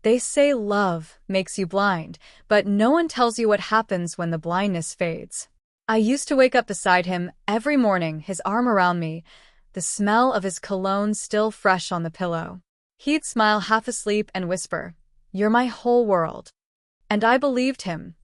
They say love makes you blind, but no one tells you what happens when the blindness fades. I used to wake up beside him every morning, his arm around me, the smell of his cologne still fresh on the pillow. He'd smile half asleep and whisper, "You're my whole world." And I believed him.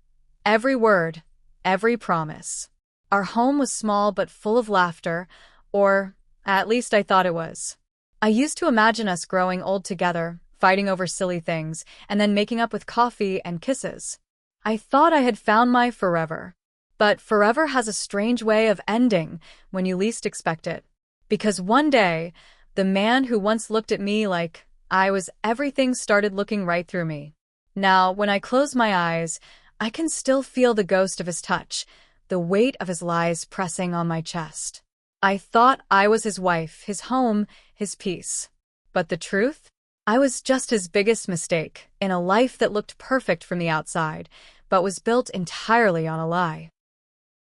Every word, every promise. Our home was small but full of laughter, or at least I thought it was. I used to imagine us growing old together, fighting over silly things, and then making up with coffee and kisses. I thought I had found my forever. But forever has a strange way of ending when you least expect it. Because one day, the man who once looked at me like I was everything started looking right through me. Now, when I close my eyes, I can still feel the ghost of his touch, the weight of his lies pressing on my chest. I thought I was his wife, his home, his peace. But the truth? I was just his biggest mistake in a life that looked perfect from the outside, but was built entirely on a lie.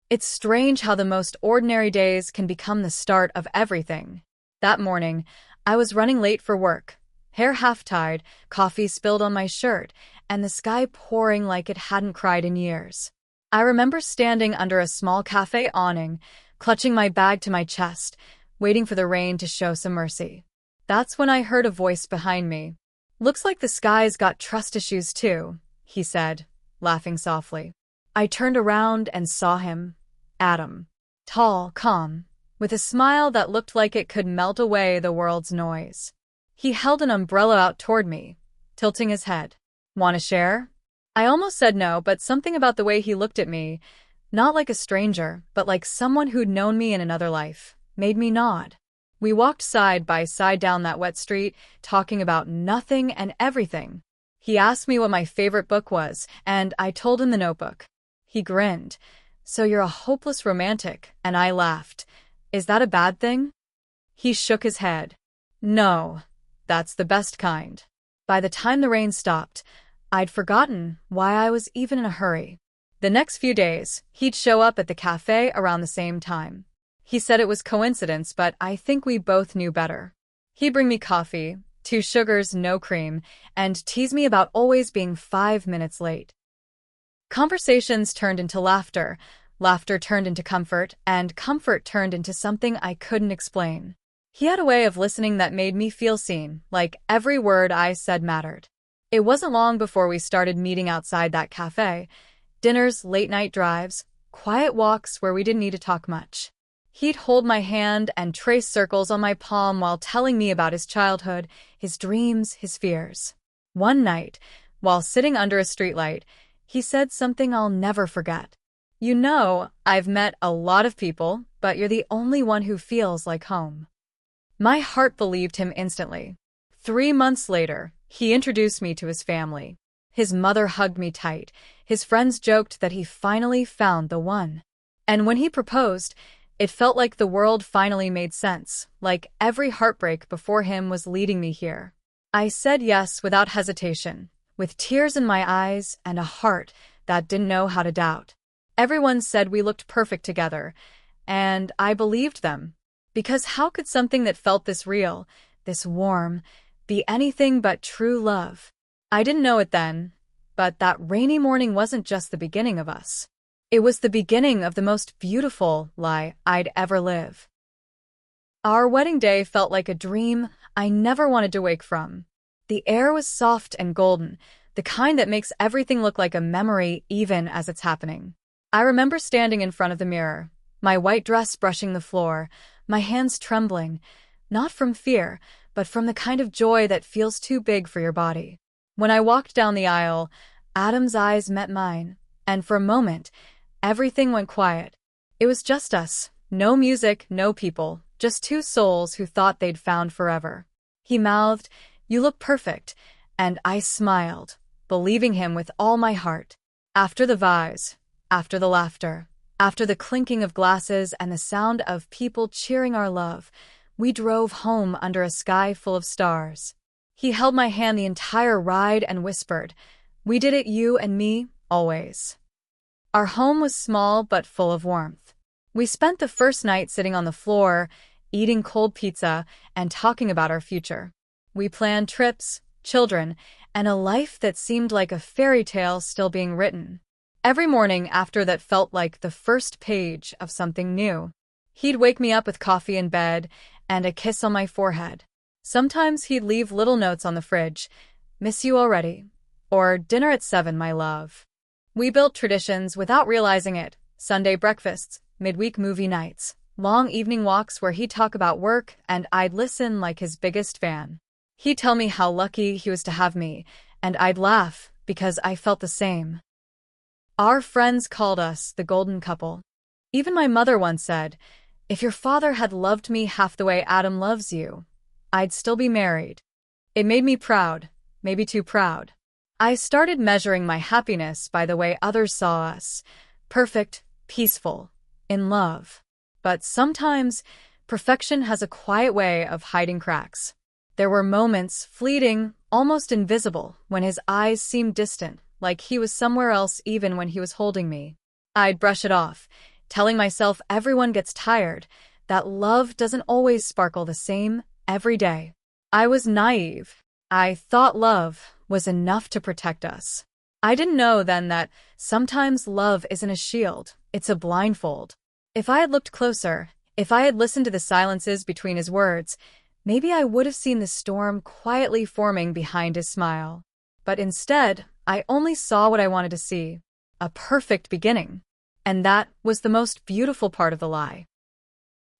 It's strange how the most ordinary days can become the start of everything. That morning, I was running late for work, hair half-tied, coffee spilled on my shirt, and the sky pouring like it hadn't cried in years. I remember standing under a small cafe awning, clutching my bag to my chest, waiting for the rain to show some mercy. That's when I heard a voice behind me. "Looks like the sky's got trust issues too," he said, laughing softly. I turned around and saw him, Adam. Tall, calm, with a smile that looked like it could melt away the world's noise. He held an umbrella out toward me, tilting his head. "Want to share?" I almost said no, but something about the way he looked at me, not like a stranger, but like someone who'd known me in another life, made me nod. We walked side by side down that wet street, talking about nothing and everything. He asked me what my favorite book was, and I told him The Notebook. He grinned. "So you're a hopeless romantic," and I laughed. "Is that a bad thing?" He shook his head. "No, that's the best kind." By the time the rain stopped, I'd forgotten why I was even in a hurry. The next few days, he'd show up at the cafe around the same time. He said it was coincidence, but I think we both knew better. He'd bring me coffee, 2 sugars, no cream, and tease me about always being 5 minutes late. Conversations turned into laughter, laughter turned into comfort, and comfort turned into something I couldn't explain. He had a way of listening that made me feel seen, like every word I said mattered. It wasn't long before we started meeting outside that cafe. Dinners, late-night drives, quiet walks where we didn't need to talk much. He'd hold my hand and trace circles on my palm while telling me about his childhood, his dreams, his fears. One night, while sitting under a streetlight, he said something I'll never forget. "You know, I've met a lot of people, but you're the only one who feels like home." My heart believed him instantly. 3 months later, he introduced me to his family. His mother hugged me tight. His friends joked that he finally found the one. And when he proposed, it felt like the world finally made sense, like every heartbreak before him was leading me here. I said yes without hesitation, with tears in my eyes and a heart that didn't know how to doubt. Everyone said we looked perfect together, and I believed them. Because how could something that felt this real, this warm, be anything but true love? I didn't know it then, but that rainy morning wasn't just the beginning of us. It was the beginning of the most beautiful lie I'd ever live. Our wedding day felt like a dream I never wanted to wake from. The air was soft and golden, the kind that makes everything look like a memory even as it's happening. I remember standing in front of the mirror, my white dress brushing the floor, my hands trembling, not from fear, but from the kind of joy that feels too big for your body. When I walked down the aisle, Adam's eyes met mine, and for a moment, everything went quiet. It was just us, no music, no people, just 2 souls who thought they'd found forever. He mouthed, "You look perfect," and I smiled, believing him with all my heart. After the vows, after the laughter, after the clinking of glasses and the sound of people cheering our love, we drove home under a sky full of stars. He held my hand the entire ride and whispered, "We did it, you and me, always." Our home was small but full of warmth. We spent the first night sitting on the floor, eating cold pizza, and talking about our future. We planned trips, children, and a life that seemed like a fairy tale still being written. Every morning after that felt like the first page of something new. He'd wake me up with coffee in bed and a kiss on my forehead. Sometimes he'd leave little notes on the fridge, "Miss you already," or "Dinner at 7, my love." We built traditions without realizing it. Sunday breakfasts, midweek movie nights, long evening walks where he'd talk about work and I'd listen like his biggest fan. He'd tell me how lucky he was to have me, and I'd laugh because I felt the same. Our friends called us the golden couple. Even my mother once said, "If your father had loved me half the way Adam loves you, I'd still be married." It made me proud, maybe too proud. I started measuring my happiness by the way others saw us. Perfect, peaceful, in love. But sometimes, perfection has a quiet way of hiding cracks. There were moments, fleeting, almost invisible, when his eyes seemed distant, like he was somewhere else even when he was holding me. I'd brush it off, telling myself everyone gets tired, that love doesn't always sparkle the same every day. I was naive. I thought love was enough to protect us. I didn't know then that sometimes love isn't a shield, it's a blindfold. If I had looked closer, if I had listened to the silences between his words, maybe I would have seen the storm quietly forming behind his smile. But instead, I only saw what I wanted to see, a perfect beginning. And that was the most beautiful part of the lie.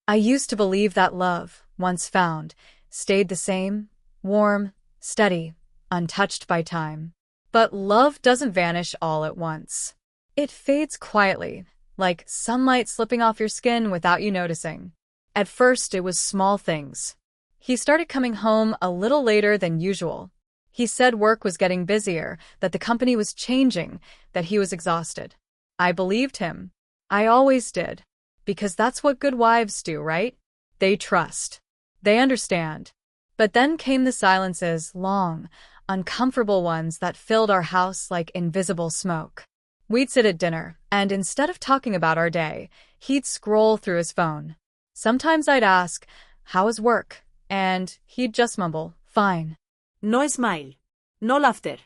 I used to believe that love, once found, stayed the same, warm, steady, untouched by time. But love doesn't vanish all at once. It fades quietly, like sunlight slipping off your skin without you noticing. At first, it was small things. He started coming home a little later than usual. He said work was getting busier, that the company was changing, that he was exhausted. I believed him. I always did. Because that's what good wives do, right? They trust. They understand. But then came the silences, long, uncomfortable ones that filled our house like invisible smoke. We'd sit at dinner, and instead of talking about our day, he'd scroll through his phone. Sometimes I'd ask, "How is work?" And he'd just mumble, "Fine." No smile. No laughter.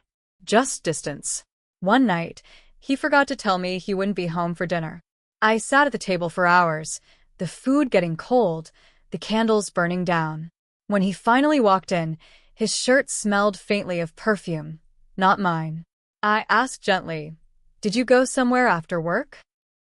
Just distance. One night, he forgot to tell me he wouldn't be home for dinner. I sat at the table for hours, the food getting cold, the candles burning down. When he finally walked in, his shirt smelled faintly of perfume, not mine. I asked gently, "Did you go somewhere after work?"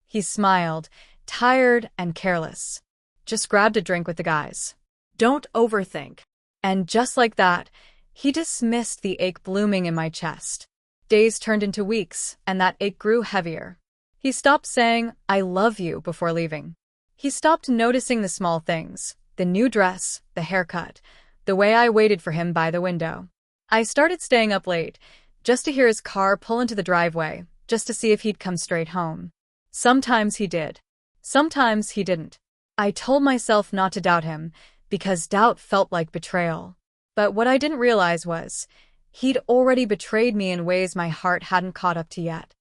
He smiled, tired and careless. "Just grabbed a drink with the guys." Don't overthink. And just like that, he dismissed the ache blooming in my chest. Days turned into weeks, and that ache grew heavier. He stopped saying, "I love you," before leaving. He stopped noticing the small things, the new dress, the haircut, the way I waited for him by the window. I started staying up late, just to hear his car pull into the driveway, just to see if he'd come straight home. Sometimes he did. Sometimes he didn't. I told myself not to doubt him, because doubt felt like betrayal. But what I didn't realize was, he'd already betrayed me in ways my heart hadn't caught up to yet.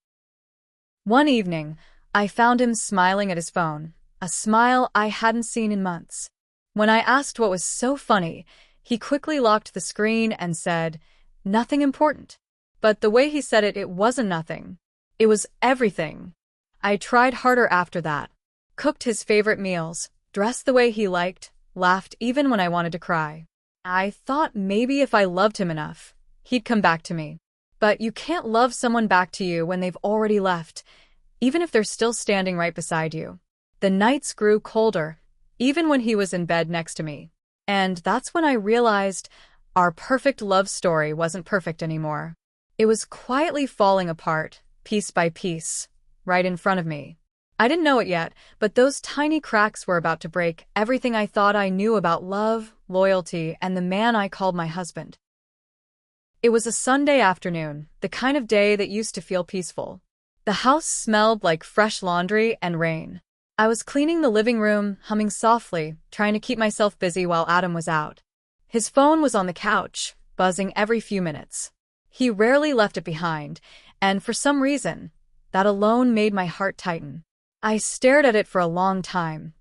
One evening, I found him smiling at his phone, a smile I hadn't seen in months. When I asked what was so funny, he quickly locked the screen and said, "Nothing important." But the way he said it, it wasn't nothing. It was everything. I tried harder after that. Cooked his favorite meals, dressed the way he liked, laughed even when I wanted to cry. I thought maybe if I loved him enough, he'd come back to me. But you can't love someone back to you when they've already left, even if they're still standing right beside you. The nights grew colder, even when he was in bed next to me. And that's when I realized our perfect love story wasn't perfect anymore. It was quietly falling apart, piece by piece, right in front of me. I didn't know it yet, but those tiny cracks were about to break everything I thought I knew about love, loyalty, and the man I called my husband. It was a Sunday afternoon, the kind of day that used to feel peaceful. The house smelled like fresh laundry and rain. I was cleaning the living room, humming softly, trying to keep myself busy while Adam was out. His phone was on the couch, buzzing every few minutes. He rarely left it behind, and for some reason, that alone made my heart tighten. I stared at it for a long time,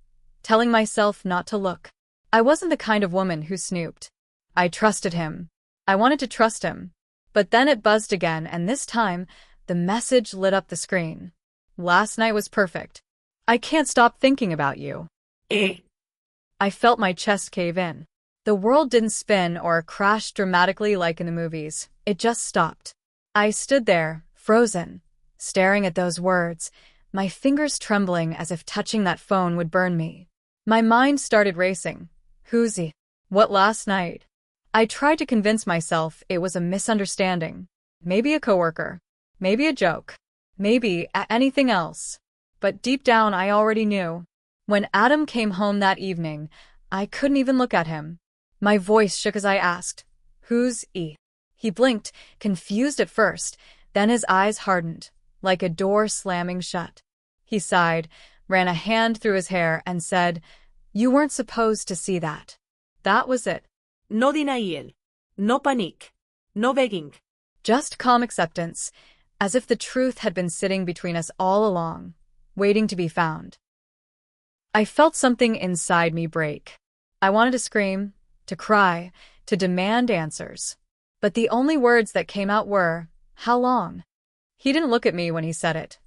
telling myself not to look. I wasn't the kind of woman who snooped. I trusted him. I wanted to trust him. But then it buzzed again, and this time, the message lit up the screen. Last night was perfect. I can't stop thinking about you. I felt my chest cave in. The world didn't spin or crash dramatically like in the movies. It just stopped. I stood there, frozen, staring at those words, my fingers trembling as if touching that phone would burn me. My mind started racing. Who's he? What last night? I tried to convince myself it was a misunderstanding. Maybe a coworker. Maybe a joke. Maybe anything else. But deep down I already knew. When Adam came home that evening, I couldn't even look at him. My voice shook as I asked, "Who's he?" He blinked, confused at first, then his eyes hardened, like a door slamming shut. He sighed, ran a hand through his hair, and said, "You weren't supposed to see that." That was it. No denial. No panic. No begging. Just calm acceptance, as if the truth had been sitting between us all along, waiting to be found. I felt something inside me break. I wanted to scream, to cry, to demand answers. But the only words that came out were, "How long?" He didn't look at me when he said it.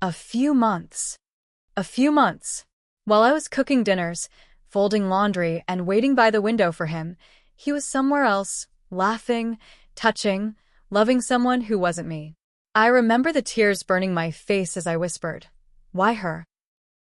A few months. A few months. While I was cooking dinners, folding laundry, and waiting by the window for him, he was somewhere else, laughing, touching, loving someone who wasn't me. I remember the tears burning my face as I whispered, "Why her?"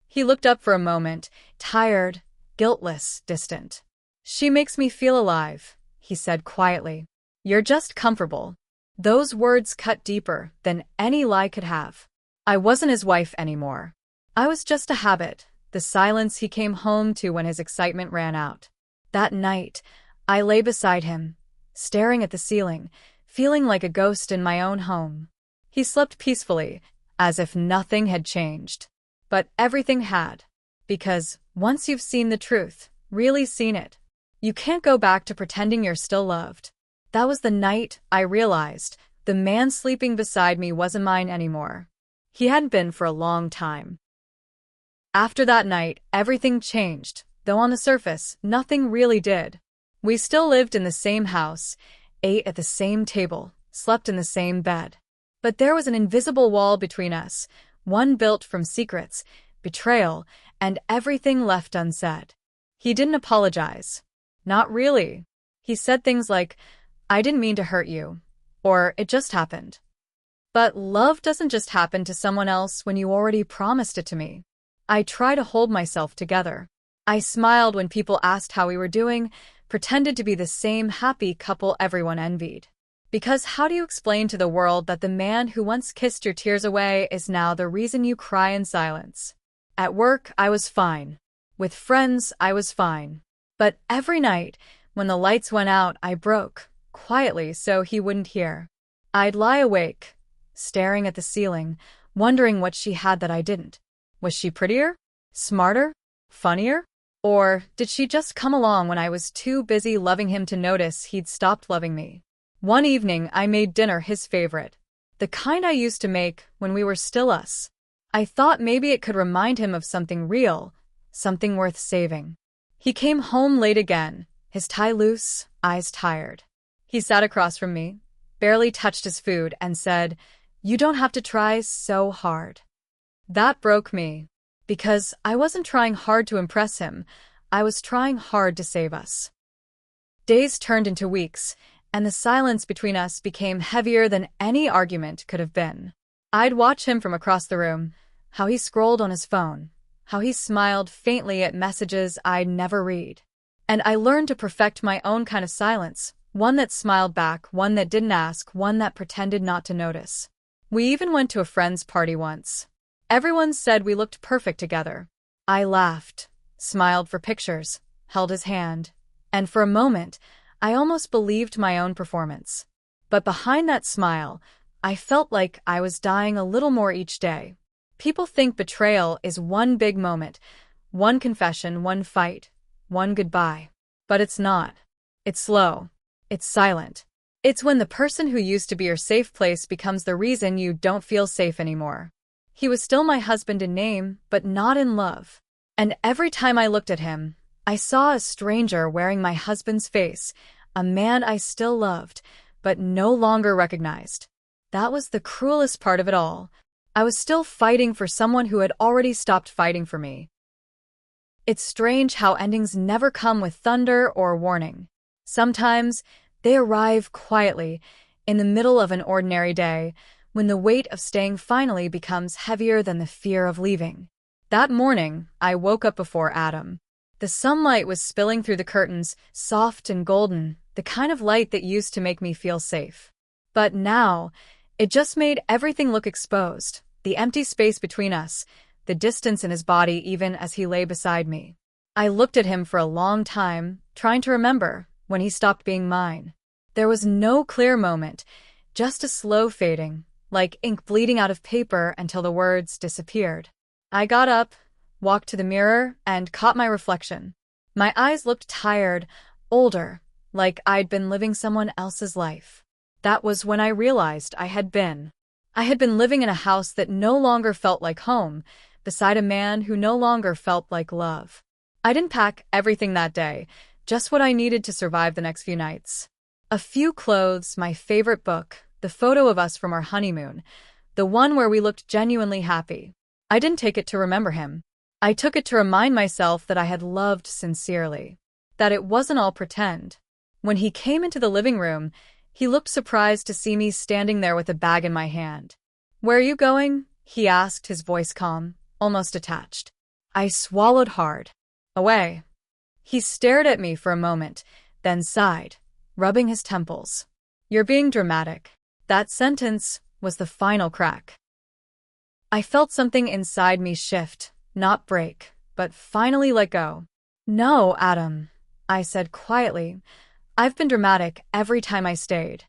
He looked up for a moment, tired, guiltless, distant. "She makes me feel alive," he said quietly. "You're just comfortable." Those words cut deeper than any lie could have. I wasn't his wife anymore. I was just a habit, the silence he came home to when his excitement ran out. That night, I lay beside him, staring at the ceiling, feeling like a ghost in my own home. He slept peacefully, as if nothing had changed. But everything had. Because once you've seen the truth, really seen it, you can't go back to pretending you're still loved. That was the night I realized the man sleeping beside me wasn't mine anymore. He hadn't been for a long time. After that night, everything changed, though on the surface, nothing really did. We still lived in the same house, ate at the same table, slept in the same bed. But there was an invisible wall between us, one built from secrets, betrayal, and everything left unsaid. He didn't apologize. Not really. He said things like, "I didn't mean to hurt you," or "It just happened." But love doesn't just happen to someone else when you already promised it to me. I try to hold myself together. I smiled when people asked how we were doing, pretended to be the same happy couple everyone envied. Because how do you explain to the world that the man who once kissed your tears away is now the reason you cry in silence? At work, I was fine. With friends, I was fine. But every night, when the lights went out, I broke, quietly so he wouldn't hear. I'd lie awake, staring at the ceiling, wondering what she had that I didn't. Was she prettier? Smarter? Funnier? Or did she just come along when I was too busy loving him to notice he'd stopped loving me? One evening, I made dinner his favorite. The kind I used to make when we were still us. I thought maybe it could remind him of something real, something worth saving. He came home late again, his tie loose, eyes tired. He sat across from me, barely touched his food, and said, "You don't have to try so hard." That broke me, because I wasn't trying hard to impress him, I was trying hard to save us. Days turned into weeks, and the silence between us became heavier than any argument could have been. I'd watch him from across the room, how he scrolled on his phone, how he smiled faintly at messages I'd never read. And I learned to perfect my own kind of silence, one that smiled back, one that didn't ask, one that pretended not to notice. We even went to a friend's party once. Everyone said we looked perfect together. I laughed, smiled for pictures, held his hand, and for a moment, I almost believed my own performance. But behind that smile, I felt like I was dying a little more each day. People think betrayal is one big moment, one confession, one fight, one goodbye. But it's not. It's slow. It's silent. It's when the person who used to be your safe place becomes the reason you don't feel safe anymore. He was still my husband in name, but not in love. And every time I looked at him, I saw a stranger wearing my husband's face, a man I still loved, but no longer recognized. That was the cruelest part of it all. I was still fighting for someone who had already stopped fighting for me. It's strange how endings never come with thunder or warning. Sometimes they arrive quietly, in the middle of an ordinary day, when the weight of staying finally becomes heavier than the fear of leaving. That morning, I woke up before Adam. The sunlight was spilling through the curtains, soft and golden, the kind of light that used to make me feel safe. But now, it just made everything look exposed, the empty space between us, the distance in his body even as he lay beside me. I looked at him for a long time, trying to remember when he stopped being mine. There was no clear moment, just a slow fading, like ink bleeding out of paper until the words disappeared. I got up, walked to the mirror, and caught my reflection. My eyes looked tired, older, like I'd been living someone else's life. That was when I realized I had been living in a house that no longer felt like home, beside a man who no longer felt like love. I didn't pack everything that day, just what I needed to survive the next few nights. A few clothes, my favorite book, the photo of us from our honeymoon, the one where we looked genuinely happy. I didn't take it to remember him. I took it to remind myself that I had loved sincerely, that it wasn't all pretend. When he came into the living room, he looked surprised to see me standing there with a bag in my hand. "Where are you going?" he asked, his voice calm, almost detached. I swallowed hard. "Away." He stared at me for a moment, then sighed, rubbing his temples. "You're being dramatic." That sentence was the final crack. I felt something inside me shift, not break, but finally let go. "No, Adam," I said quietly. "I've been dramatic every time I stayed."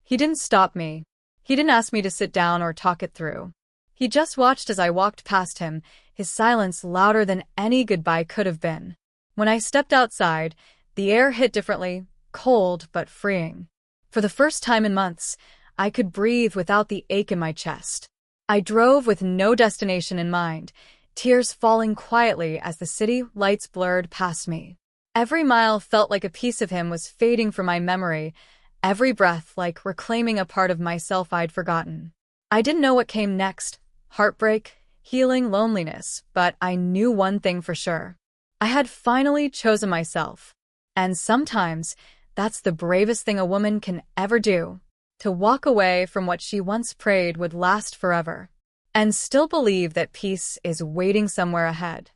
He didn't stop me. He didn't ask me to sit down or talk it through. He just watched as I walked past him, his silence louder than any goodbye could have been. When I stepped outside, the air hit differently, cold but freeing. For the first time in months, I could breathe without the ache in my chest. I drove with no destination in mind, tears falling quietly as the city lights blurred past me. Every mile felt like a piece of him was fading from my memory, every breath like reclaiming a part of myself I'd forgotten. I didn't know what came next, heartbreak, healing, loneliness, but I knew one thing for sure. I had finally chosen myself. And sometimes, that's the bravest thing a woman can ever do, to walk away from what she once prayed would last forever, and still believe that peace is waiting somewhere ahead.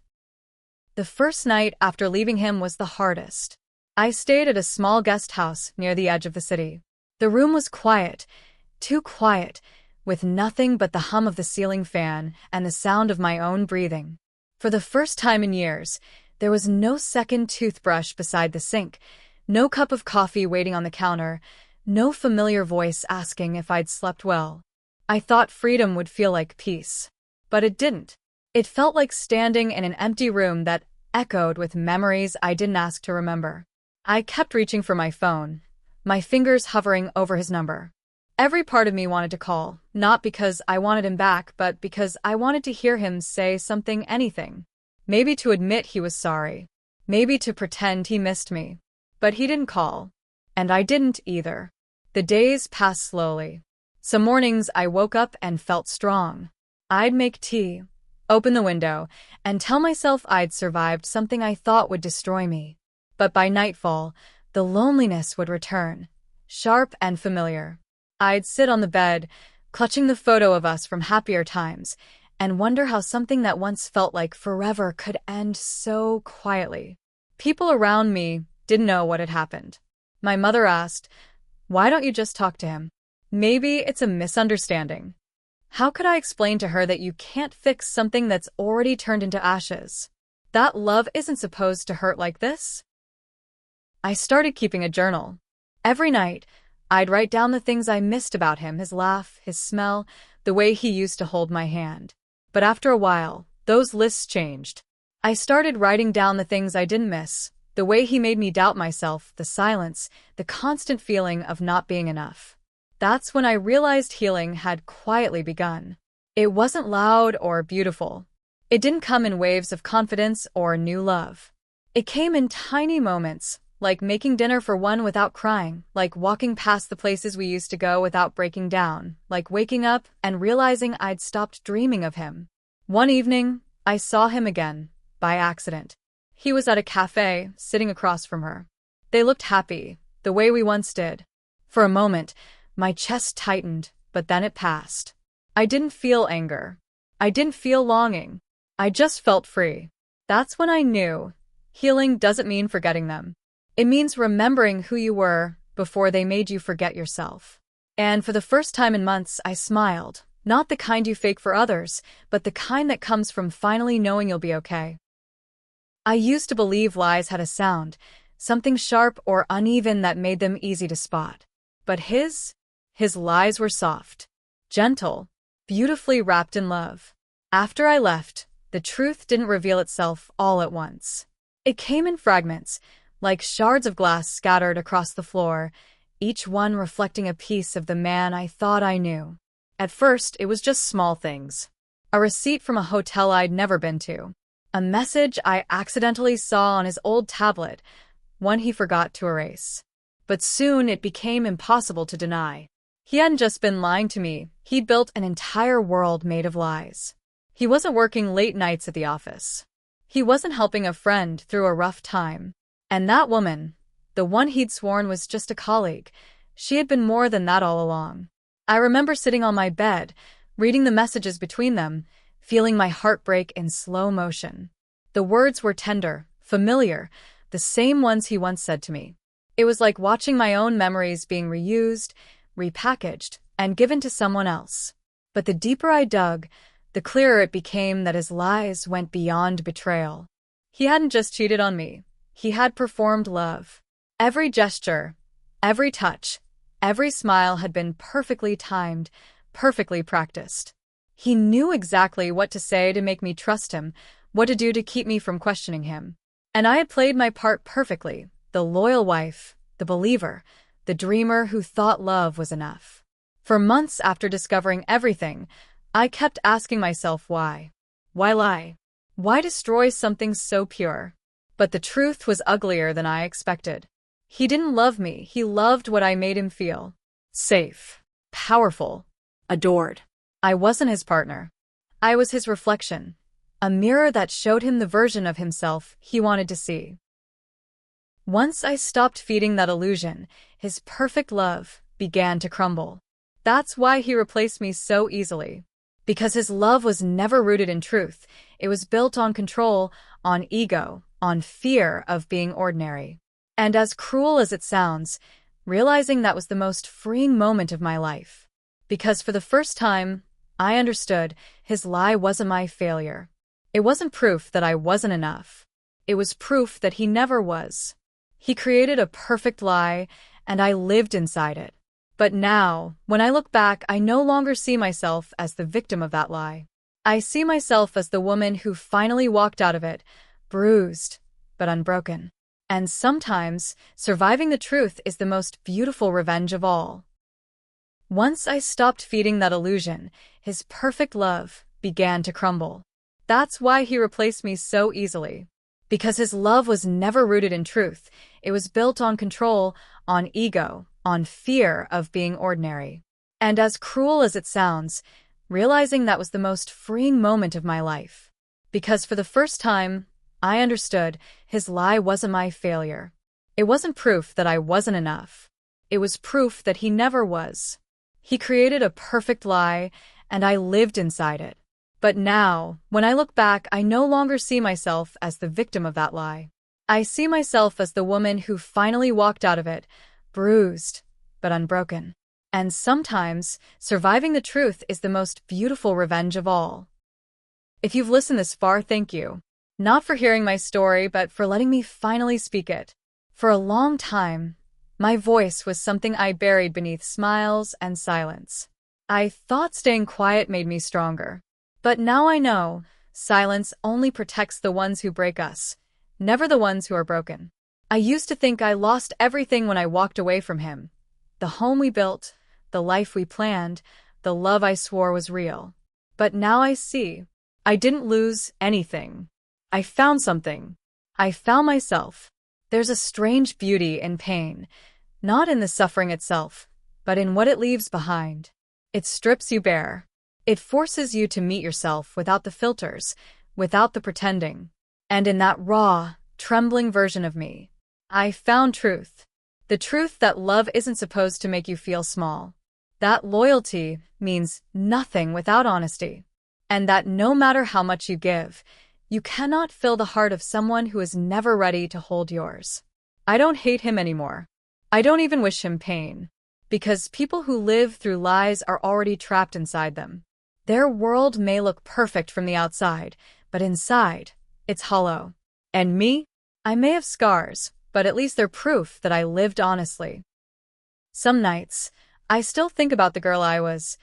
The first night after leaving him was the hardest. I stayed at a small guest house near the edge of the city. The room was quiet, too quiet, with nothing but the hum of the ceiling fan and the sound of my own breathing. For the first time in years, there was no second toothbrush beside the sink, no cup of coffee waiting on the counter, no familiar voice asking if I'd slept well. I thought freedom would feel like peace. But it didn't. It felt like standing in an empty room that echoed with memories I didn't ask to remember. I kept reaching for my phone, my fingers hovering over his number. Every part of me wanted to call, not because I wanted him back, but because I wanted to hear him say something, anything. Maybe to admit he was sorry. Maybe to pretend he missed me. But he didn't call. And I didn't either. The days passed slowly. Some mornings I woke up and felt strong. I'd make tea, open the window, and tell myself I'd survived something I thought would destroy me. But by nightfall, the loneliness would return, sharp and familiar. I'd sit on the bed, clutching the photo of us from happier times, and wonder how something that once felt like forever could end so quietly. People around me didn't know what had happened. My mother asked, "Why don't you just talk to him? Maybe it's a misunderstanding." How could I explain to her that you can't fix something that's already turned into ashes? That love isn't supposed to hurt like this? I started keeping a journal. Every night, I'd write down the things I missed about him, his laugh, his smell, the way he used to hold my hand. But after a while, those lists changed. I started writing down the things I didn't miss, the way he made me doubt myself, the silence, the constant feeling of not being enough. That's when I realized healing had quietly begun. It wasn't loud or beautiful. It didn't come in waves of confidence or new love. It came in tiny moments, like making dinner for one without crying, like walking past the places we used to go without breaking down, like waking up and realizing I'd stopped dreaming of him. One evening, I saw him again, by accident. He was at a cafe, sitting across from her. They looked happy, the way we once did. For a moment, my chest tightened, but then it passed. I didn't feel anger. I didn't feel longing. I just felt free. That's when I knew. Healing doesn't mean forgetting them. It means remembering who you were before they made you forget yourself. And for the first time in months, I smiled. Not the kind you fake for others, but the kind that comes from finally knowing you'll be okay. I used to believe lies had a sound, something sharp or uneven that made them easy to spot. But his lies were soft, gentle, beautifully wrapped in love. After I left, the truth didn't reveal itself all at once. It came in fragments, like shards of glass scattered across the floor, each one reflecting a piece of the man I thought I knew. At first, it was just small things. A receipt from a hotel I'd never been to. A message I accidentally saw on his old tablet, one he forgot to erase. But soon it became impossible to deny. He hadn't just been lying to me, he'd built an entire world made of lies. He wasn't working late nights at the office. He wasn't helping a friend through a rough time. And that woman, the one he'd sworn was just a colleague, she had been more than that all along. I remember sitting on my bed, reading the messages between them, feeling my heart break in slow motion. The words were tender, familiar, the same ones he once said to me. It was like watching my own memories being reused, repackaged, and given to someone else. But the deeper I dug, the clearer it became that his lies went beyond betrayal. He hadn't just cheated on me. He had performed love. Every gesture, every touch, every smile had been perfectly timed, perfectly practiced. He knew exactly what to say to make me trust him, what to do to keep me from questioning him. And I had played my part perfectly, the loyal wife, the believer, the dreamer who thought love was enough. For months after discovering everything, I kept asking myself why. Why lie? Why destroy something so pure? But the truth was uglier than I expected. He didn't love me, he loved what I made him feel. Safe, powerful, adored. I wasn't his partner. I was his reflection, a mirror that showed him the version of himself he wanted to see. Once I stopped feeding that illusion, his perfect love began to crumble. That's why he replaced me so easily. Because his love was never rooted in truth, it was built on control, on ego, on fear of being ordinary. And as cruel as it sounds, realizing that was the most freeing moment of my life. Because for the first time, I understood his lie wasn't my failure. It wasn't proof that I wasn't enough. It was proof that he never was. He created a perfect lie, and I lived inside it. But now, when I look back, I no longer see myself as the victim of that lie. I see myself as the woman who finally walked out of it, bruised, but unbroken. And sometimes, surviving the truth is the most beautiful revenge of all. Once I stopped feeding that illusion, his perfect love began to crumble. That's why he replaced me so easily. Because his love was never rooted in truth, it was built on control, on ego, on fear of being ordinary. And as cruel as it sounds, realizing that was the most freeing moment of my life. Because for the first time, I understood his lie wasn't my failure. It wasn't proof that I wasn't enough. It was proof that he never was. He created a perfect lie, and I lived inside it. But now, when I look back, I no longer see myself as the victim of that lie. I see myself as the woman who finally walked out of it, bruised, but unbroken. And sometimes, surviving the truth is the most beautiful revenge of all. If you've listened this far, thank you. Not for hearing my story, but for letting me finally speak it. For a long time, my voice was something I buried beneath smiles and silence. I thought staying quiet made me stronger. But now I know, silence only protects the ones who break us, never the ones who are broken. I used to think I lost everything when I walked away from him. The home we built, the life we planned, the love I swore was real. But now I see, I didn't lose anything. I found something. I found myself. There's a strange beauty in pain, not in the suffering itself, but in what it leaves behind. It strips you bare. It forces you to meet yourself without the filters, without the pretending. And in that raw, trembling version of me, I found truth. The truth that love isn't supposed to make you feel small. That loyalty means nothing without honesty. And that no matter how much you give, you cannot fill the heart of someone who is never ready to hold yours. I don't hate him anymore. I don't even wish him pain. Because people who live through lies are already trapped inside them. Their world may look perfect from the outside, but inside, it's hollow. And me? I may have scars, but at least they're proof that I lived honestly. Some nights, I still think about the girl I was.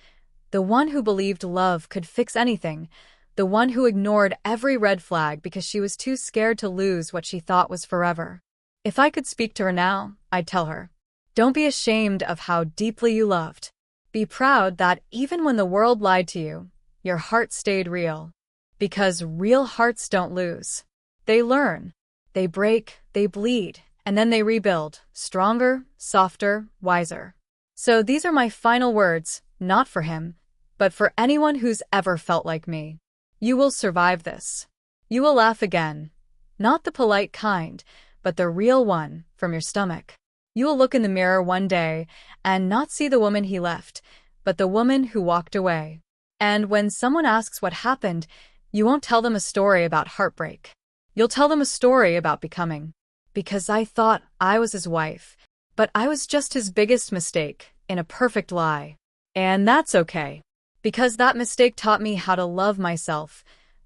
The one who believed love could fix anything. The one who ignored every red flag because she was too scared to lose what she thought was forever. If I could speak to her now, I'd tell her, don't be ashamed of how deeply you loved. Be proud that even when the world lied to you, your heart stayed real. Because real hearts don't lose. They learn. They break, they bleed, and then they rebuild, stronger, softer, wiser. So these are my final words, not for him, but for anyone who's ever felt like me. You will survive this. You will laugh again. Not the polite kind, but the real one, from your stomach. You will look in the mirror one day and not see the woman he left, but the woman who walked away. And when someone asks what happened, you won't tell them a story about heartbreak. You'll tell them a story about becoming. Because I thought I was his wife, but I was just his biggest mistake in a perfect lie. And that's okay. Because that mistake taught me how to love myself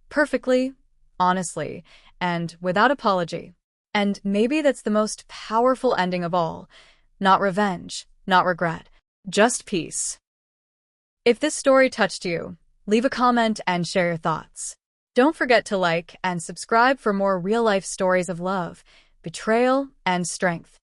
perfectly, honestly, and without apology. And maybe that's the most powerful ending of all. Not revenge, not regret, just peace. If this story touched you, leave a comment and share your thoughts. Don't forget to like and subscribe for more real-life stories of love, betrayal, and strength.